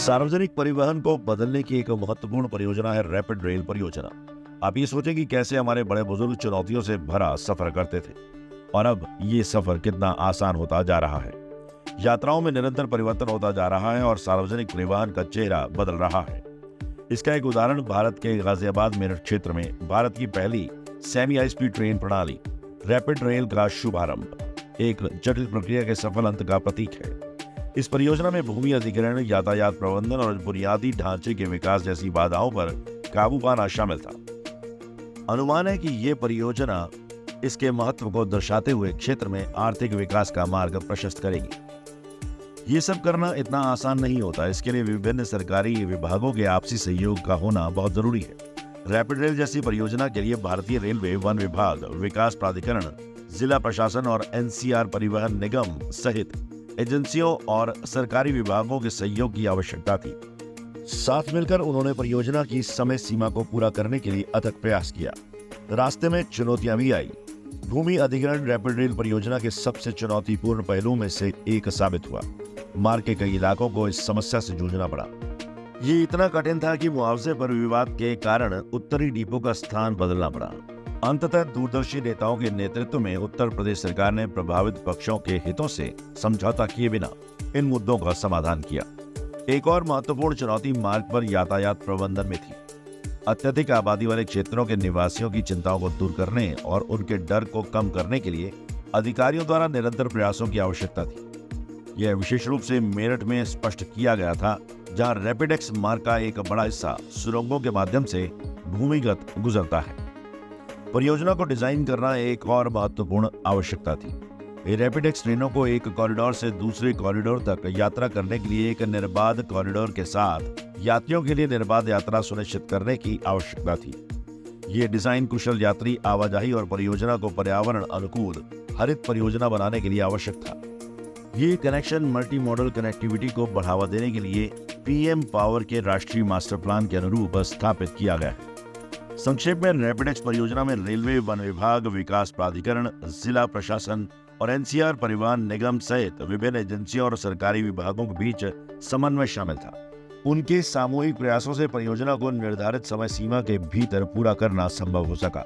सार्वजनिक परिवहन को बदलने की एक महत्वपूर्ण परियोजना है रैपिड रेल परियोजना। आप ये सोचें कि कैसे हमारे बड़े बुजुर्ग चुनौतियों से भरा सफर करते थे और अब ये सफर कितना आसान होता जा रहा है। यात्राओं में निरंतर परिवर्तन होता जा रहा है और सार्वजनिक परिवहन का चेहरा बदल रहा है। इसका एक उदाहरण भारत के गाजियाबाद मेरठ क्षेत्र में भारत की पहली सेमी हाई स्पीड ट्रेन प्रणाली रैपिड रेल का शुभारंभ एक जटिल प्रक्रिया के सफल अंत का प्रतीक है। इस परियोजना में भूमि अधिग्रहण, यातायात प्रबंधन और बुनियादी ढांचे के विकास जैसी बाधाओं पर काबू पाना शामिल था। अनुमान है कि ये परियोजना इसके महत्व को दर्शाते हुए क्षेत्र में आर्थिक विकास का मार्ग प्रशस्त करेगी। ये सब करना इतना आसान नहीं होता। इसके लिए विभिन्न सरकारी विभागों के आपसी सहयोग का होना बहुत जरूरी है। रैपिड रेल जैसी परियोजना के लिए भारतीय रेलवे, वन विभाग, विकास प्राधिकरण, जिला प्रशासन और एनसीआर परिवहन निगम सहित एजेंसियों और सरकारी विभागों के सहयोग की आवश्यकता थी। साथ मिलकर उन्होंने परियोजना की समय सीमा को पूरा करने के लिए अथक प्रयास किया। रास्ते में चुनौतियां भी आई। भूमि अधिग्रहण रैपिड रेल परियोजना के सबसे चुनौतीपूर्ण पहलुओं में से एक साबित हुआ। मार्ग के कई इलाकों को इस समस्या से जूझना पड़ा। ये इतना कठिन था कि मुआवजे पर विवाद के कारण उत्तरी डिपो का स्थान बदलना पड़ा। अंततः दूरदर्शी नेताओं के नेतृत्व में उत्तर प्रदेश सरकार ने प्रभावित पक्षों के हितों से समझौता किए बिना इन मुद्दों का समाधान किया। एक और महत्वपूर्ण चुनौती मार्ग पर यातायात प्रबंधन में थी। अत्यधिक आबादी वाले क्षेत्रों के निवासियों की चिंताओं को दूर करने और उनके डर को कम करने के लिए अधिकारियों द्वारा निरंतर प्रयासों की आवश्यकता थी। यह विशेष रूप से मेरठ में स्पष्ट किया गया था, जहां रैपिडेक्स मार्ग का एक बड़ा हिस्सा सुरंगों के माध्यम से भूमिगत गुजरता है। परियोजना को डिजाइन करना एक और महत्वपूर्ण आवश्यकता थी। रैपिडेक्स ट्रेनों को एक कॉरिडोर से दूसरे कॉरिडोर तक यात्रा करने के लिए एक निर्बाध कॉरिडोर के साथ यात्रियों के लिए निर्बाध यात्रा सुनिश्चित करने की आवश्यकता थी। ये डिजाइन कुशल यात्री आवाजाही और परियोजना को पर्यावरण अनुकूल हरित परियोजना बनाने के लिए आवश्यक था। ये कनेक्शन मल्टी मॉडल कनेक्टिविटी को बढ़ावा देने के लिए पीएम पावर के राष्ट्रीय मास्टर प्लान के अनुरूप स्थापित किया गया है। संक्षेप में रैपिडेक्स परियोजना में रेलवे, वन विभाग, विकास प्राधिकरण, जिला प्रशासन और एनसीआर परिवहन निगम सहित विभिन्न एजेंसियों और सरकारी विभागों के बीच समन्वय शामिल था। उनके सामूहिक प्रयासों से परियोजना को निर्धारित समय सीमा के भीतर पूरा करना संभव हो सका।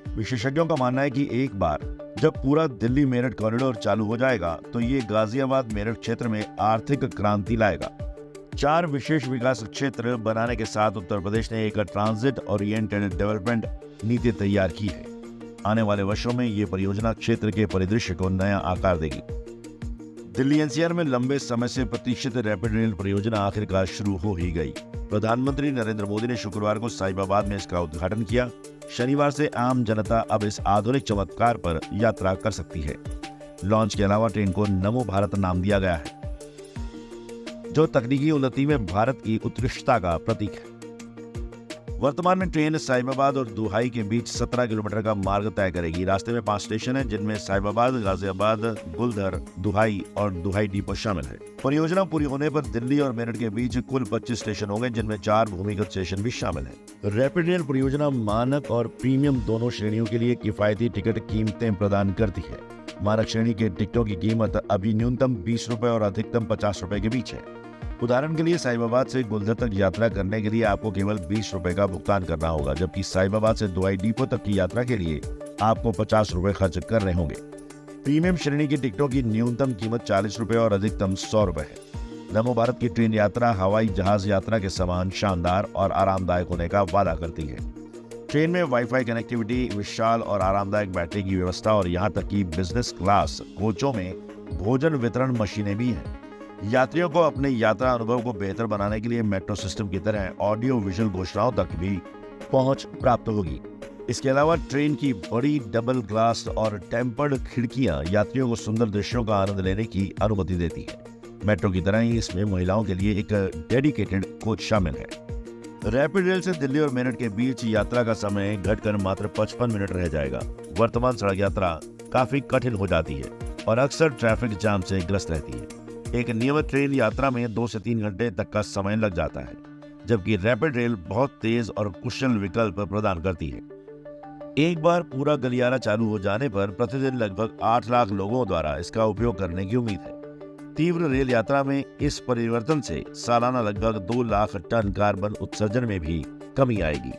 विशेषज्ञों का मानना है कि एक बार जब पूरा दिल्ली मेरठ कॉरिडोर चालू हो जाएगा तो ये गाजियाबाद मेरठ क्षेत्र में आर्थिक क्रांति लाएगा। 4 विशेष विकास क्षेत्र बनाने के साथ उत्तर प्रदेश ने एक ट्रांजिट ओरिएंटेड डेवलपमेंट नीति तैयार की है। आने वाले वर्षों में ये परियोजना क्षेत्र के परिदृश्य को नया आकार देगी। दिल्ली एनसीआर में लंबे समय से प्रतीक्षित रैपिड रेल परियोजना आखिरकार शुरू हो ही गई। प्रधानमंत्री नरेंद्र मोदी ने शुक्रवार को साहिबाबाद में इसका उद्घाटन किया। शनिवार से आम जनता अब इस आधुनिक चमत्कार पर यात्रा कर सकती है। लॉन्च के अलावा ट्रेन को नमो भारत नाम दिया गया है, जो तकनीकी उन्नति में भारत की उत्कृष्टता का प्रतीक है। वर्तमान में ट्रेन साहिबाबाद और दुहाई के बीच 17 किलोमीटर का मार्ग तय करेगी। रास्ते में 5 स्टेशन हैं, जिनमें साहिबाबाद, गाजियाबाद, गुलधर, दुहाई और दुहाई डिपो शामिल है। परियोजना पूरी होने पर दिल्ली और मेरठ के बीच कुल 25 स्टेशन होंगे, जिनमें 4 भूमिगत स्टेशन भी शामिल हैं। रैपिड रेल परियोजना मानक और प्रीमियम दोनों श्रेणियों के लिए किफायती टिकट कीमतें प्रदान करती है। मानक श्रेणी के टिकटों की कीमत अभी न्यूनतम 20 रुपए और अधिकतम 50 रुपए के बीच है। उदाहरण के लिए साहिबाबाद से गुलधर तक यात्रा करने के लिए आपको केवल 20 रुपए का भुगतान करना होगा, जबकि साहिबाबाद से दुहाई डिपो तक की यात्रा के लिए आपको 50 रुपए खर्च करने होंगे। प्रीमियम श्रेणी की टिकटों की न्यूनतम कीमत 40 रुपए और अधिकतम 100 रुपए है। नमो भारत की ट्रेन यात्रा हवाई जहाज यात्रा के समान शानदार और आरामदायक होने का वादा करती है। ट्रेन में वाईफाई कनेक्टिविटी, विशाल और आरामदायक बैटरी की व्यवस्था और यहाँ तक कि बिजनेस क्लास कोचों में भोजन वितरण मशीनें भी हैं। यात्रियों को अपने यात्रा अनुभव को बेहतर बनाने के लिए मेट्रो सिस्टम की तरह ऑडियो विजुअल घोषणाओं तक भी पहुंच प्राप्त होगी। इसके अलावा ट्रेन की बड़ी डबल ग्लास और टेम्पर्ड खिड़कियां यात्रियों को सुंदर दृश्यों का आनंद लेने की अनुमति देती है। मेट्रो की तरह ही इसमें महिलाओं के लिए एक डेडिकेटेड कोच शामिल है। रैपिड रेल से दिल्ली और मेरठ के बीच यात्रा का समय घटकर मात्र 55 मिनट रह जाएगा। वर्तमान सड़क यात्रा काफी कठिन हो जाती है और अक्सर ट्रैफिक जाम से ग्रस्त रहती है। एक नियमित ट्रेन यात्रा में 2 से 3 घंटे तक का समय लग जाता है, जबकि रैपिड रेल बहुत तेज और कुशल विकल्प प्रदान करती है। एक बार पूरा गलियारा चालू हो जाने पर प्रतिदिन लगभग 8 लाख लोगों द्वारा इसका उपयोग करने की उम्मीद है। तीव्र रेल यात्रा में इस परिवर्तन से सालाना लगभग 2 लाख टन कार्बन उत्सर्जन में भी कमी आएगी।